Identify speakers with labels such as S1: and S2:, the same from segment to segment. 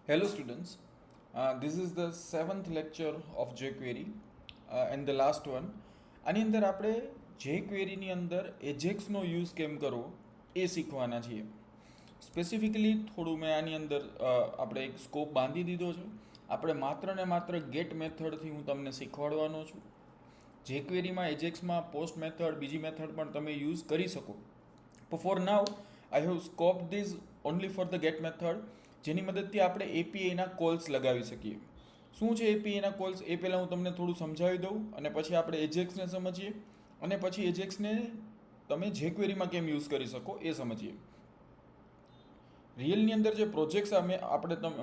S1: Hello students, this is the 7th lecture of jQuery and the last one. આની અંદર આપણે jQueryની અંદર એજેક્સનો use કેમ કરવો એ શીખવાના છીએ. સ્પેસિફિકલી થોડું મેં આની અંદર આપણે એક સ્કોપ બાંધી દીધો છે. આપણે માત્ર ને માત્ર ગેટ મેથડથી હું તમને શીખવાડવાનો છું. jQueryમાં એજેક્સમાં પોસ્ટ મેથડ બીજી મેથડ પણ તમે યુઝ કરી શકો. For now I have scope this only for the get method, જેની મદદથી આપણે એપીઆઈના કોલ્સ લગાવી શકીએ. શું છે એપીઆઈના કોલ્સ એ પહેલાં હું તમને થોડું સમજાવી દઉં અને પછી આપણે એજેક્સને સમજીએ અને પછી એજેક્સને તમે jQueryમાં કેમ યુઝ કરી શકો એ સમજીએ. રિયલની અંદર જે પ્રોજેક્ટ્સ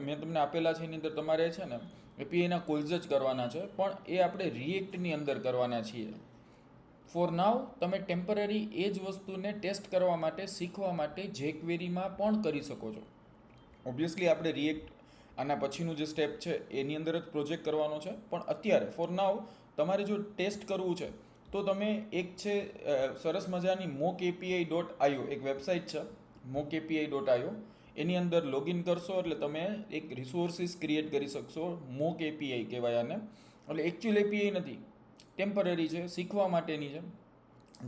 S1: મેં તમને આપેલા છે એની અંદર તમારે છે ને એપીઆઈના કોલ્સ જ કરવાના છે, પણ એ આપણે રિએક્ટની અંદર કરવાના છીએ. ફોર નાવ તમે ટેમ્પરરી એ જ વસ્તુને ટેસ્ટ કરવા માટે શીખવા માટે jQueryમાં પણ કરી શકો છો. ઓબ્વિયસલી આપણે રિએક્ટ આના પછીનું જે સ્ટેપ છે એની અંદર જ પ્રોજેક્ટ કરવાનો છે, પણ અત્યારે ફોર નાવ તમારે જો ટેસ્ટ કરવું છે તો તમે એક છે સરસ મજાની mockAPI.io એક વેબસાઇટ છે mockAPI.io, એની અંદર લોગિન કરશો એટલે તમે એક રિસોર્સિસ ક્રિએટ કરી શકશો. mockAPI કહેવાય આને, એટલે એકચ્યુઅલ એપીઆઈ નથી, ટેમ્પરરી છે, શીખવા માટેની છે.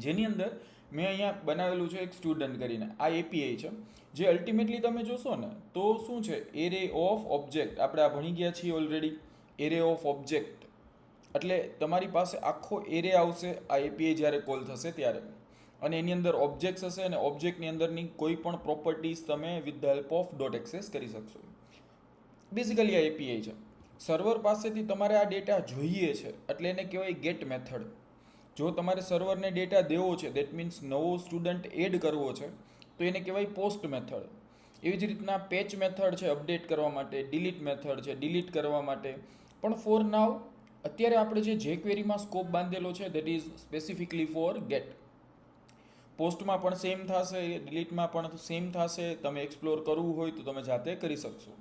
S1: જેની અંદર મેં અહીંયા બનાવેલું છે એક સ્ટુડન્ટ કરીને. આ એપીઆઈ છે જે અલ્ટિમેટલી તમે જોશો ને તો શું છે, એરે ઓફ ઓબ્જેક્ટ. આપણે આ ભણી ગયા છીએ ઓલરેડી, એરે ઓફ ઓબ્જેક્ટ એટલે તમારી પાસે આખો એરે આવશે આ એપીઆઈ જ્યારે કોલ થશે ત્યારે, અને એની અંદર ઓબ્જેક્ટ્સ હશે અને ઓબ્જેક્ટની અંદરની કોઈ પણ પ્રોપર્ટીઝ તમે with the help of dot access કરી શકશો. બેઝિકલી આ એપીઆઈ છે. સર્વર પાસેથી તમારે આ ડેટા જોઈએ છે એટલે એને કહેવાય ગેટ મેથડ. જો તમારે સર્વરને ડેટા દેવો છે, દેટ મીન્સ નવો સ્ટુડન્ટ એડ કરવો છે, તો એને કહેવાય પોસ્ટ મેથડ. એવી જ રીતના પેચ મેથડ છે અપડેટ કરવા માટે, ડિલીટ મેથડ છે ડિલીટ કરવા માટે. પણ ફોર નાવ અત્યારે આપણે જે jQueryમાં સ્કોપ બાંધેલો છે that is specifically for get. પોસ્ટમાં પણ સેમ થશે, ડિલીટમાં પણ સેમ થશે. તમે એક્સપ્લોર કરવું હોય તો તમે જાતે કરી શકશો.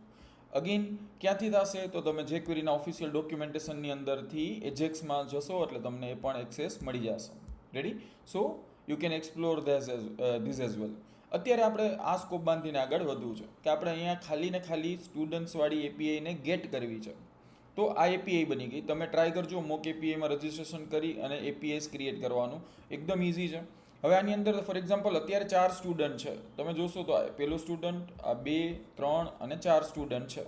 S1: અગેન ક્યાંથી થશે તો તમે jQueryના ઓફિશિયલ ડોક્યુમેન્ટેશનની અંદરથી એજેક્સમાં જશો એટલે તમને એ પણ એક્સેસ મળી જશે. Ready? So you can explore this as well. અત્યારે આપણે આ સ્કોપ બાંધીને આગળ વધવું છે કે આપણે અહીંયા ખાલી ને ખાલી સ્ટુડન્ટ્સવાળી એપીઆઈને ગેટ કરવી છે. તો આ એપીઆઈ બની ગઈ. તમે ટ્રાય કરજો mockAPI-માં રજિસ્ટ્રેશન કરી અને એપીઆઈસ ક્રિએટ કરવાનું, એકદમ ઇઝી છે. હવે આની અંદર ફોર એક્ઝામ્પલ અત્યારે 4 સ્ટુડન્ટ છે, તમે જોશો તો પહેલો સ્ટુડન્ટ, આ 2, 3 અને 4 સ્ટુડન્ટ છે.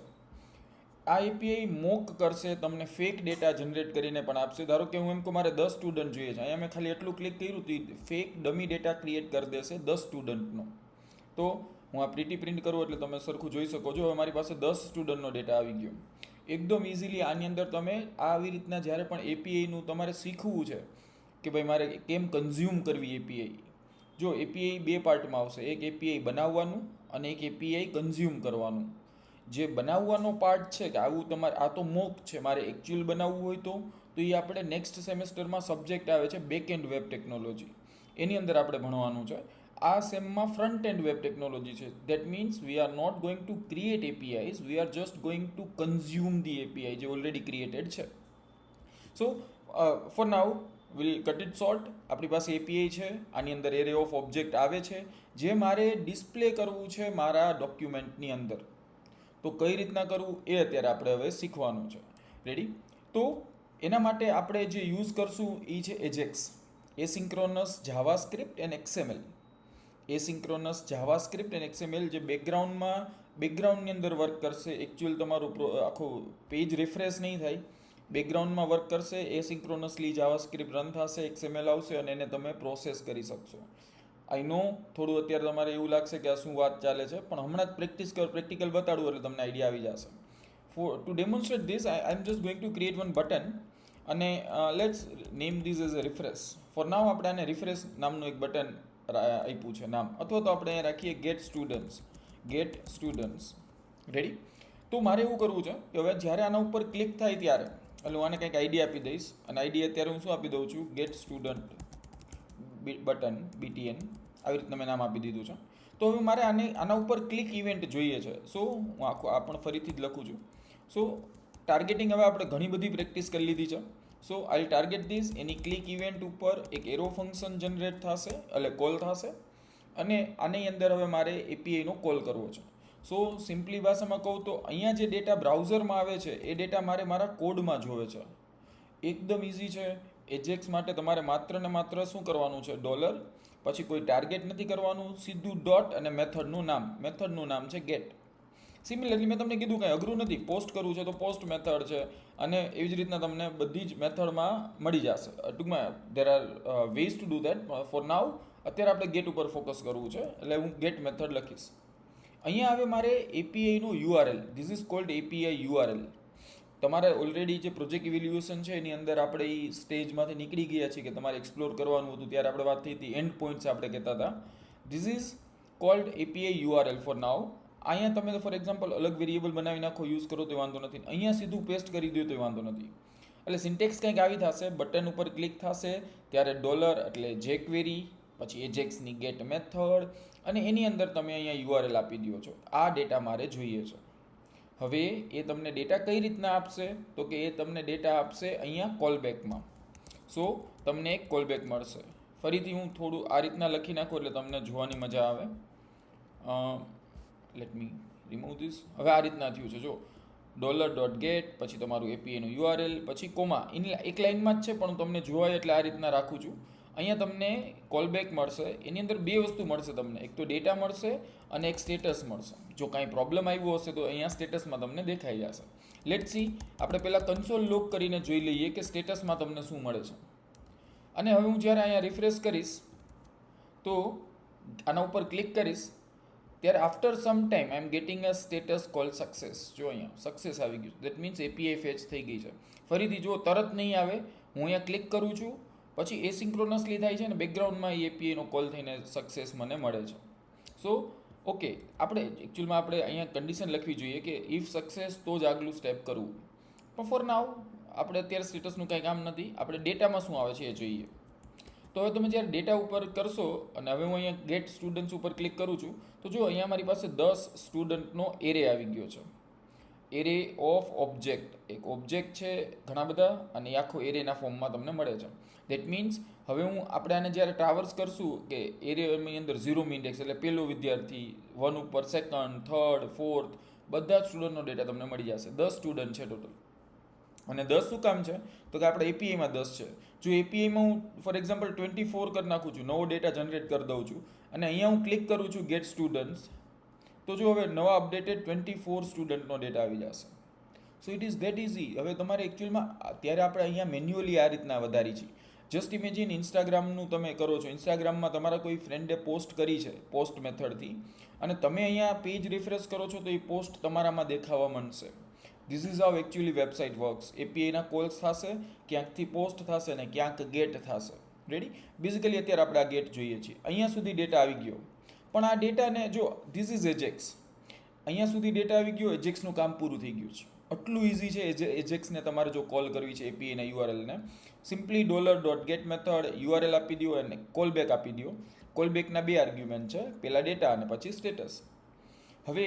S1: આ એપીઆઈ મોક કરશે, તમને ફેક ડેટા જનરેટ કરીને પણ આપશે. ધારો કે હું એમ કહું મારે 10 સ્ટુડન્ટ જોઈએ છે, અહીંયા મેં ખાલી એટલું ક્લિક કર્યું તો ફેક ડમી ડેટા ક્રિએટ કરી દેશે 10 સ્ટુડન્ટનો. તો હું આ પ્રિન્ટ કરું એટલે તમે સરખું જોઈ શકો છો. હવે મારી પાસે 10 સ્ટુડન્ટનો ડેટા આવી ગયો. એકદમ ઇઝીલી આની અંદર તમે આવી રીતના જ્યારે પણ એપીઆઈનું તમારે શીખવું છે કે ભાઈ મારે કેમ કન્ઝ્યુમ કરવી એપીઆઈ. જો એપીઆઈ 2 પાર્ટમાં આવશે, એક એપીઆઈ બનાવવાનું અને એક એપીઆઈ કન્ઝ્યુમ કરવાનું. જે બનાવવાનો પાર્ટ છે કે આવું તમારે આ તો મોક છે, મારે એકચ્યુઅલ બનાવવું હોય તો એ આપણે નેક્સ્ટ સેમેસ્ટરમાં સબ્જેક્ટ આવે છે બેક એન્ડ વેબ ટેકનોલોજી, એની અંદર આપણે ભણવાનું છે. આ સેમમાં ફ્રન્ટ એન્ડ વેબ ટેકનોલોજી છે. That means we are not going to create APIs, we are just going to consume the API જે ઓલરેડી ક્રિએટેડ છે. So for now will cut it short. આપણી પાસે એપીઆઈ છે, આની અંદર array of object આવે છે જે મારે ડિસ્પ્લે કરવું છે મારા ડોક્યુમેન્ટની અંદર. તો કઈ રીતના કરવું એ અત્યારે આપણે હવે શીખવાનું છે. રેડી? તો એના માટે આપણે જે યુઝ કરશું એ છે AJAX, asynchronous JavaScript and XML. Asynchronous JavaScript and XML જે બેકગ્રાઉન્ડની અંદર વર્ક કરશે. એકચ્યુઅલ તમારું આખું પેજ રિફ્રેશ નહીં થાય, બેકગ્રાઉન્ડમાં વર્ક કરશે. એસિન્ક્રોનસલી જાવાસ્ક્રિપ્ટ રન થશે, XML આવશે અને એને તમે પ્રોસેસ કરી શકશો. આઈ નો થોડું અત્યારે તમારે એવું લાગશે કે આ શું વાત ચાલે છે, પણ હમણાં જ પ્રેક્ટિકલ બતાડું એટલે તમને આઈડિયા આવી જશે. To demonstrate this I am just going to create one button અને let's name this as a refresh. For now આપણે આને રિફ્રેશ નામનું એક બટન આપ્યું છે નામ, અથવા તો આપણે અહીંયા રાખીએ ગેટ સ્ટુડન્ટ્સ. રેડી? તો મારે એવું કરવું છે કે હવે જ્યારે આના ઉપર ક્લિક થાય ત્યારે એટલે હું આને કંઈક આઈડી આપી દઈશ, અને આઈડી અત્યારે હું શું આપી દઉં છું, ગેટ સ્ટુડન્ટ બટન BTN, આવી રીતના મેં નામ આપી દીધું છે. તો હવે મારે આના ઉપર ક્લિક ઇવેન્ટ જોઈએ છે. સો હું આ પણ ફરીથી જ લખું છું. સો ટાર્ગેટિંગ હવે આપણે ઘણી બધી પ્રેક્ટિસ કરી લીધી છે. So I target this. એની ક્લિક ઇવેન્ટ ઉપર એક એરો ફંક્શન જનરેટ થશે એટલે કોલ થશે, અને આની અંદર હવે મારે એપીઆઈનો કોલ કરવો છે. સો સિમ્પલી ભાષામાં કહું તો અહીંયા જે ડેટા બ્રાઉઝરમાં આવે છે એ ડેટા મારે મારા કોડમાં જોવે છે. એકદમ ઇઝી છે. એજેક્સ માટે તમારે માત્ર ને માત્ર શું કરવાનું છે, ડોલર, પછી કોઈ ટાર્ગેટ નથી કરવાનું, સીધું ડોટ અને મેથડનું નામ છે ગેટ. સિમિલરલી મેં તમને કીધું કંઈ અઘરું નથી. પોસ્ટ કરવું છે તો પોસ્ટ મેથડ છે, અને એવી જ રીતના તમને બધી જ મેથડમાં મળી જશે. ટૂંકમાં there are ways to do that. For now અત્યારે આપણે ગેટ ઉપર ફોકસ કરવું છે, એટલે હું ગેટ મેથડ લખીશ. અહીંયા હવે મારે એપીઆઈનું URL, this is called API URL. તમારે ઓલરેડી જે પ્રોજેક્ટ ઇવેલ્યુએશન છે એની અંદર આપણે એ સ્ટેજમાંથી નીકળી ગયા છીએ કે તમારે એક્સપ્લોર કરવાનું હતું, ત્યારે આપણે વાત થઈ હતી એન્ડ પોઈન્ટ્સ આપણે કહેતા હતા. This is called API URL four નાવ. અહીંયા તમે ફોર એક્ઝામ્પલ અલગ વેરિયેબલ બનાવી નાખો, યુઝ કરો તો વાંધો નથી. અહીંયા સીધું પેસ્ટ કરી દો તો વાંધો નથી. એટલે સિન્ટેક્સ કંઈક આવી થશે. બટન ઉપર ક્લિક થશે ત્યારે ડોલર એટલે જેક્વેરી, પછી એજેક્સની ગેટ મેથડ, અને એની અંદર તમે અહીંયા યુઆરએલ આપી દો છો. આ ડેટા મારે જોઈએ છે. હવે એ તમને ડેટા કઈ રીતના આપશે, તો કે એ તમને ડેટા આપશે અહીંયા કોલબેકમાં. સો તમને એક કોલબેક મળશે. ફરીથી હું થોડું આ રીતના લખી નાખું એટલે તમને જોવાની મજા આવે. Let me remove this. હવે આ રીતના થયું છે, જો ડોલર ડોટ ગેટ, પછી તમારું એપીઆઈનું યુઆરએલ, પછી કોમા. એક લાઇનમાં જ છે પણ તમને જોવાય એટલે આ રીતના રાખું છું. અહીંયા તમને કોલબેક મળશે. એની અંદર બે વસ્તુ મળશે તમને, એક તો ડેટા મળશે અને એક સ્ટેટસ મળશે. જો કાંઈ પ્રોબ્લેમ આવ્યો હશે તો અહીંયા સ્ટેટસમાં તમને દેખાઈ જશે. લેટ સી, આપણે પહેલાં કન્સોલ લોક કરીને જોઈ લઈએ કે સ્ટેટસમાં તમને શું મળે છે. અને હવે હું જ્યારે અહીંયા રિફ્રેશ કરીશ તો આના ઉપર ક્લિક કરીશ ત્યારે after some time I M getting a status call success. જો અહીંયા સક્સેસ આવી ગયું, દેટ મીન્સ એપીઆઈ ફેચ થઈ ગઈ છે. ફરીથી જો તરત નહીં આવે, હું અહીંયા ક્લિક કરું છું, પછી એસિન્ક્રોનસલી થાય છે ને બેકગ્રાઉન્ડમાં એ એપીઆઈનો કોલ થઈને સક્સેસ મને મળે છે. સો ઓકે, આપણે એકચ્યુઅલમાં આપણે અહીંયા કન્ડિશન લખવી જોઈએ કે ઇફ સક્સેસ તો જ આગલું સ્ટેપ કરવું. પણ ફોર નાવ આપણે અત્યારે સ્ટેટસનું કાંઈ કામ નથી, આપણે ડેટામાં શું આવે છે એ જોઈએ. તો હવે તમે જ્યારે ડેટા ઉપર કરશો, અને હવે હું અહીંયા ગેટ સ્ટુડન્ટ્સ ઉપર ક્લિક કરું છું, તો જો અહીંયા મારી પાસે 10 સ્ટુડન્ટનો એરે આવી ગયો છે. એરે ઓફ ઓબ્જેક્ટ, એક ઓબ્જેક્ટ છે ઘણા બધા, અને એ આખો એરેના ફોર્મમાં તમને મળે છે. દેટ મીન્સ હવે આપણે આને જ્યારે ટ્રાવર્સ કરશું કે એરેની અંદર 0 ઇન્ડેક્સ એટલે પહેલો વિદ્યાર્થી, 1 ઉપર સેકન્ડ, થર્ડ, ફોર્થ, બધા જ સ્ટુડન્ટનો ડેટા તમને મળી જશે. 10 સ્ટુડન્ટ છે ટોટલ. અને 10 શું કામ છે, તો કે આપણે એપીઆઈમાં 10 છે. જો એપીઆઈમાં હું ફોર એક્ઝામ્પલ 24 કરી નાખું છું, નવો ડેટા જનરેટ કરી દઉં છું, અને અહીંયા હું ક્લિક કરું છું ગેટ સ્ટુડન્ટ્સ, તો જો હવે નવા અપડેટેડ 24 સ્ટુડન્ટનો ડેટા આવી જશે. So it is that easy. હવે તમારે એકચ્યુઅલમાં અત્યારે આપણે અહીંયા મેન્યુઅલી આ રીતના વધારી છે. જસ્ટ ઇમેજિન ઇન્સ્ટાગ્રામનું તમે કરો છો, ઇન્સ્ટાગ્રામમાં તમારા કોઈ ફ્રેન્ડે પોસ્ટ કરી છે પોસ્ટ મેથડથી, અને તમે અહીંયા પેજ રિફ્રેશ કરો છો તો એ પોસ્ટ તમારામાં દેખાવા માંડશે. This is how actually website works. એપીઆઈના કોલ્સ થશે, ક્યાંકથી પોસ્ટ થશે ને ક્યાંક ગેટ થશે. રેડી? બેઝિકલી અત્યારે આપણે આ ગેટ જોઈએ છીએ. અહીંયા સુધી ડેટા આવી ગયો, પણ આ ડેટાને જો ધીસ ઇઝ એજેક્સ, અહીંયા સુધી ડેટા આવી ગયો, એજેક્સનું કામ પૂરું થઈ ગયું છે. આટલું ઇઝી છે એજેક્સને તમારે જો કોલ કરવી છે એપીઆઈના યુઆરએલને. Simply dollar dot get method, URL આપી દો અને કોલબેક આપી દો. કોલબેકના બે આર્ગ્યુમેન્ટ છે, પહેલાં ડેટા અને પછી સ્ટેટસ. હવે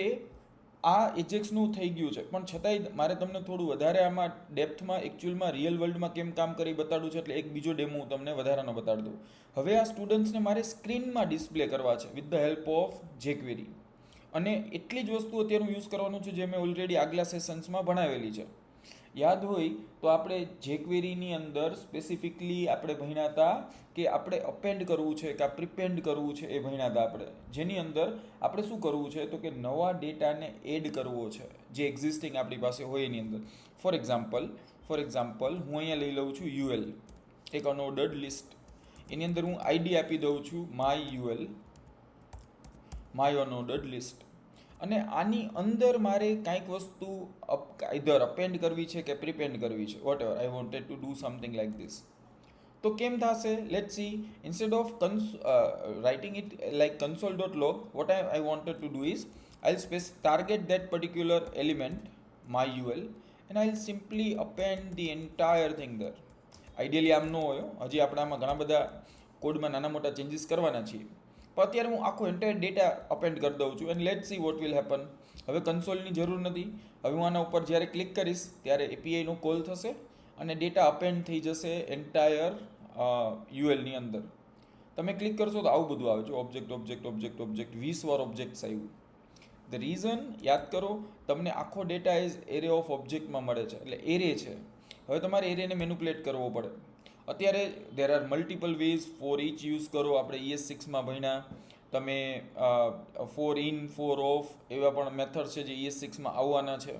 S1: આ એજેક્સનું થઈ ગયું છે, પણ છતાંય મારે તમને થોડું વધારે આમાં ડેપ્થમાં એકચ્યુઅલમાં રિયલ વર્લ્ડમાં કેમ કામ કરી બતાડું છે, એટલે એક બીજો ડેમો હું તમને વધારાનો બતાડી દઉં. હવે આ સ્ટુડન્ટ્સને મારે સ્ક્રીનમાં ડિસ્પ્લે કરવા છે વિથ ધ હેલ્પ ઓફ જેક્વેરી, અને એટલી જ વસ્તુ અત્યારે યુઝ કરવાનું છે જે મેં ઓલરેડી આગલા સેશન્સમાં ભણાવેલી છે. યાદ હોય તો આપણે જેક્વેરીની અંદર સ્પેસિફિકલી આપણે ભણ્યા હતા કે આપણે અપેન્ડ કરવું છે કે પ્રિપેન્ડ કરવું છે, એ ભણ્યા હતા આપણે. જેની અંદર આપણે શું કરવું છે, તો કે નવા ડેટાને એડ કરવો છે જે એક્ઝિસ્ટિંગ આપણી પાસે હોય એની અંદર. ફોર એક્ઝામ્પલ હું અહીંયા લઈ લઉં છું યુએલ, એક અનઓર્ડર્ડ લિસ્ટ. એની અંદર હું આઈડી આપી દઉં છું માય યુએલ, માય અનઓર્ડર્ડ લિસ્ટ. અને આની અંદર મારે કાંઈક વસ્તુ આઈધર અપેન્ડ કરવી છે કે પ્રિપેન્ડ કરવી છે, whatever I wanted to do something like this. તો કેમ થશે, let see. Instead of writing it like console.log, what I wanted to do is I'll target that particular element myul and I'll simply append the entire thing there. Ideally આમ ન હોય, હજી આપણે આમાં ઘણા બધા કોડમાં નાના મોટા ચેન્જીસ કરવાના છીએ, પણ અત્યારે હું આખો એન્ટાયર ડેટા અપેન્ડ કરી દઉં છું. And let see what will happen. હવે કન્સોલની જરૂર નથી. હવે હું આના ઉપર જ્યારે ક્લિક કરીશ ત્યારે એપીઆઈનો કોલ થશે અને ડેટા અપેન્ડ થઈ જશે એન્ટાયર યુએલની અંદર. તમે ક્લિક કરશો તો આવું બધું આવે છે, ઓબ્જેક્ટ ઓબ્જેક્ટ ઓબ્જેક્ટ ઓબ્જેક્ટ, 20 વાર ઓબ્જેક્ટ્સ આવ્યું. ધ રીઝન યાદ કરો, તમને આખો ડેટા ઇઝ એરે ઓફ ઓબ્જેક્ટમાં મળે છે, એટલે એરે છે. હવે તમારે એરેને મેનિપ્યુલેટ કરવો પડે. અત્યારે there are multiple ways for each use કરો. આપણે ES6માં ભણ્યા, તમે ફોર ઇન ફોર ઓફ એવા પણ મેથડ છે જે ES6માં આવવાના છે.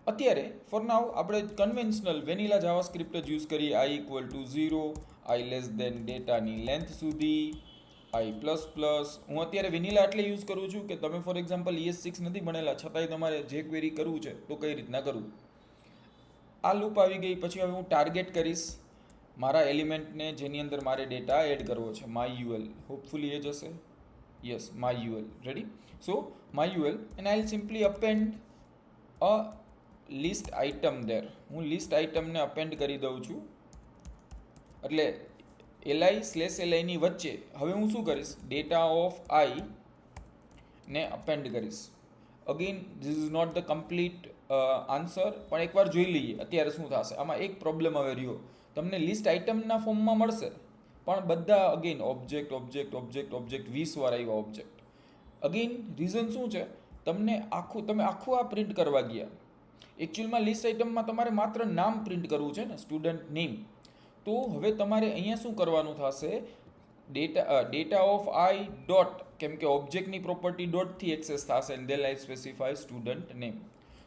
S1: અત્યારે ફોર નાવ આપણે કન્વેન્શનલ વેનીલા જાવાસ્ક્રિપ્ટ જ યુઝ કરીએ. i equal to 0, i less than ડેટાની લેન્થ સુધી, i પ્લસ પ્લસ. હું અત્યારે વેનીલા એટલે યુઝ કરું છું કે તમે ફોર એક્ઝામ્પલ ES6 નથી ભણેલા, છતાંય તમારે જે ક્વેરી કરવું છે તો કઈ રીતના કરવું. આ લૂપ આવી ગઈ. પછી હવે હું ટાર્ગેટ કરીશ મારા એલિમેન્ટને જેની અંદર મારે ડેટા એડ કરવો છે. myUL, હોપફુલી એ જ હશે. Yes, myUL. Ready? So myUL and I will simply append a list item there. હું લિસ્ટ આઇટમને અપેન્ડ કરી દઉં છું. એટલે li/li ની વચ્ચે હવે હું શું કરીશ, ડેટા ઓફ i ને અપેન્ડ કરીશ. Again this is not the complete answer, પણ એકવાર જોઈ લઈએ અત્યારે શું થશે. આમાં એક પ્રોબ્લેમ હવે રહ્યો, તમને લિસ્ટ આઇટમના ફોર્મમાં મળશે પણ બધા again object object object object 20 વાર આવ્યા ઓબ્જેક્ટ. અગેન રીઝન શું છે, તમે આખું આ પ્રિન્ટ કરવા ગયા. એકચ્યુઅલમાં લિસ્ટ આઇટમમાં તમારે માત્ર નામ પ્રિન્ટ કરવું છે ને, સ્ટુડન્ટ નેમ. તો હવે તમારે અહીંયા શું કરવાનું થશે, ડેટા ઓફ આઈ ડોટ, કેમ કે ઓબ્જેક્ટની પ્રોપર્ટી ડોટથી એક્સેસ થશે and then I specify student name.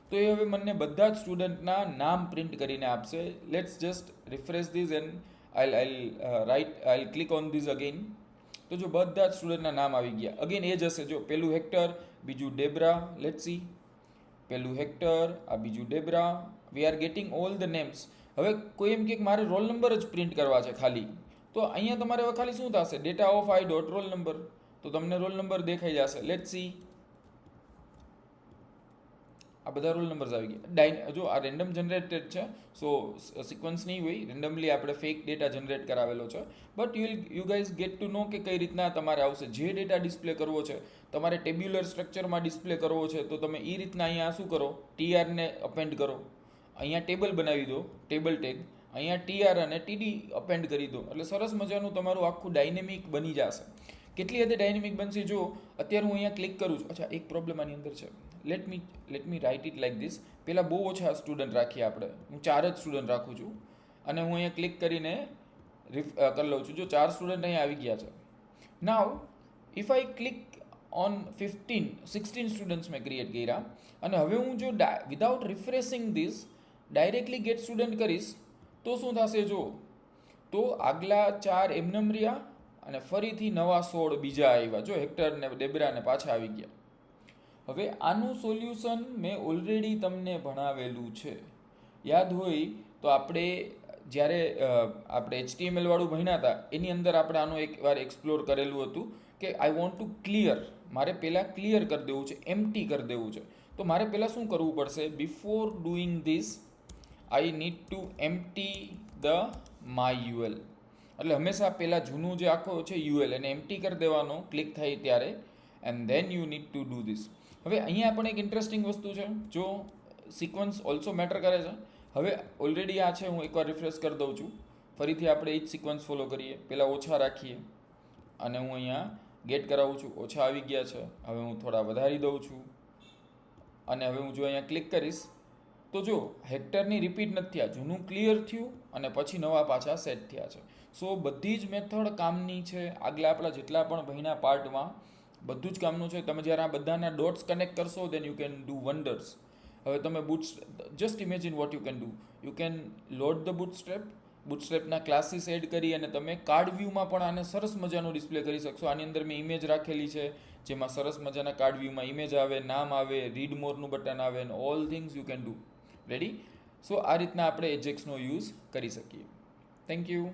S1: તો એ હવે મને બધા જ સ્ટુડન્ટના નામ પ્રિન્ટ કરીને આપશે. Let's just refresh this and I'll click on this again. તો જો બધા જ સ્ટુડન્ટના નામ આવી ગયા. અગેન એ જ હશે. જો પેલું હેક્ટર, બીજું ડેબ્રા. લેટ્સ સી, પેલું હેક્ટર, આ બીજું Debra. We are getting all the names. હવે કોઈ એમ કે મારે રોલ નંબર જ પ્રિન્ટ કરવા છે ખાલી, તો અહીંયા તમારે હવે ખાલી શું થશે, data of I dot roll number. તો તમને રોલ નંબર દેખાઈ જશે. લેટ્સ સી, આ બધા રોલ નંબર્સ આવી ગયા. જો આ રેન્ડમ જનરેટેડ છે, સો સિક્વન્સ નહીં હોય, રેન્ડમલી આપણે ફેક ડેટા જનરેટ કરાવેલો છે. But you guys get to know કે કઈ રીતના તમારે આવશે. જે ડેટા ડિસ્પ્લે કરવો છે, તમારે ટેબ્યુલર સ્ટ્રક્ચરમાં ડિસ્પ્લે કરવો છે, તો તમે એ રીતના અહીંયા શું કરો, TR ને અપેન્ડ કરો. અહીંયા ટેબલ બનાવી દો, ટેબલ ટેગ. અહીંયા TR અને TD અપેન્ડ કરી દો, એટલે સરસ મજાનું તમારું આખું ડાયનેમિક બની જશે. કેટલી હદે ડાયનેમિક બનશે, જો અત્યારે હું અહીંયા ક્લિક કરું છું. અચ્છા, એક પ્રોબ્લેમ આની અંદર છે. Let me write it like this. પહેલાં બહુ ઓછા સ્ટુડન્ટ રાખીએ આપણે, હું 4 જ સ્ટુડન્ટ રાખું છું અને હું અહીંયા ક્લિક કરીને કરી લઉં છું. જો 4 સ્ટુડન્ટ અહીંયા આવી ગયા છે. Now if I click on 16 students મેં ક્રિએટ કર્યા અને હવે હું જો without refreshing this directly get student કરીશ તો શું થશે, જો તો આગલા 4 એમનેમ રહ્યા અને ફરીથી નવા 16 બીજા આવ્યા. જો હેક્ટર ને ડેબ્રા ને પાછા આવી ગયા. હવે આનું સોલ્યુશન મેં ઓલરેડી તમને ભણાવેલું છે. યાદ હોય તો આપણે જ્યારે આપણે HTML વાળું ભણ્યા હતા એની અંદર આપણે આનું એકવાર એક્સપ્લોર કરેલું હતું કે આઈ વોન્ટ ટુ ક્લિયર, મારે પહેલાં ક્લિયર કરી દેવું છે, એમ્પ્ટી કરી દેવું છે. તો મારે પહેલાં શું કરવું પડશે, before doing this I need to empty the myUL. એટલે હંમેશા પહેલાં જૂનું જે આખો છે UL એને એમ્પ્ટી કરી દેવાનો ક્લિક થાય ત્યારે, and then you need to do this. હવે અહીંયા પણ એક ઇન્ટરેસ્ટિંગ વસ્તુ છે, જો સિક્વન્સ ઓલ્સો મેટર કરે છે. હવે ઓલરેડી આ છે, હું એકવાર રિફ્રેશ કરી દઉં છું. ફરીથી આપણે એ જ સિક્વન્સ ફોલો કરીએ. પહેલાં ઓછા રાખીએ અને હું અહીંયા ગેટ કરાવું છું. ઓછા આવી ગયા છે, હવે હું થોડા વધારી દઉં છું અને હવે હું જો અહીંયા ક્લિક કરીશ તો જો હેક્ટરની રિપીટ નથી થયા, જૂનું ક્લિયર થયું અને પછી નવા પાછા સેટ થયા છે. સો બધી જ મેથડ કામની છે. આગલા આપણા જેટલા પણ ભણ્યા પાર્ટમાં બધું જ કામનું છે. તમે જ્યારે આ બધાના ડોટ્સ કનેક્ટ કરશો then you can do wonders. હવે તમે just imagine what you can do. You can load the બુટસ્ટ્રેપના ક્લાસીસ એડ કરી અને તમે કાર્ડ વ્યૂમાં પણ આને સરસ મજાનું ડિસ્પ્લે કરી શકશો. આની અંદર મેં ઇમેજ રાખેલી છે જેમાં સરસ મજાના કાર્ડ વ્યૂમાં ઇમેજ આવે, નામ આવે, રીડ મોરનું બટન આવે and all things you can do. Ready? So આ રીતના આપણે એજેક્સનો યુઝ કરી શકીએ. Thank you.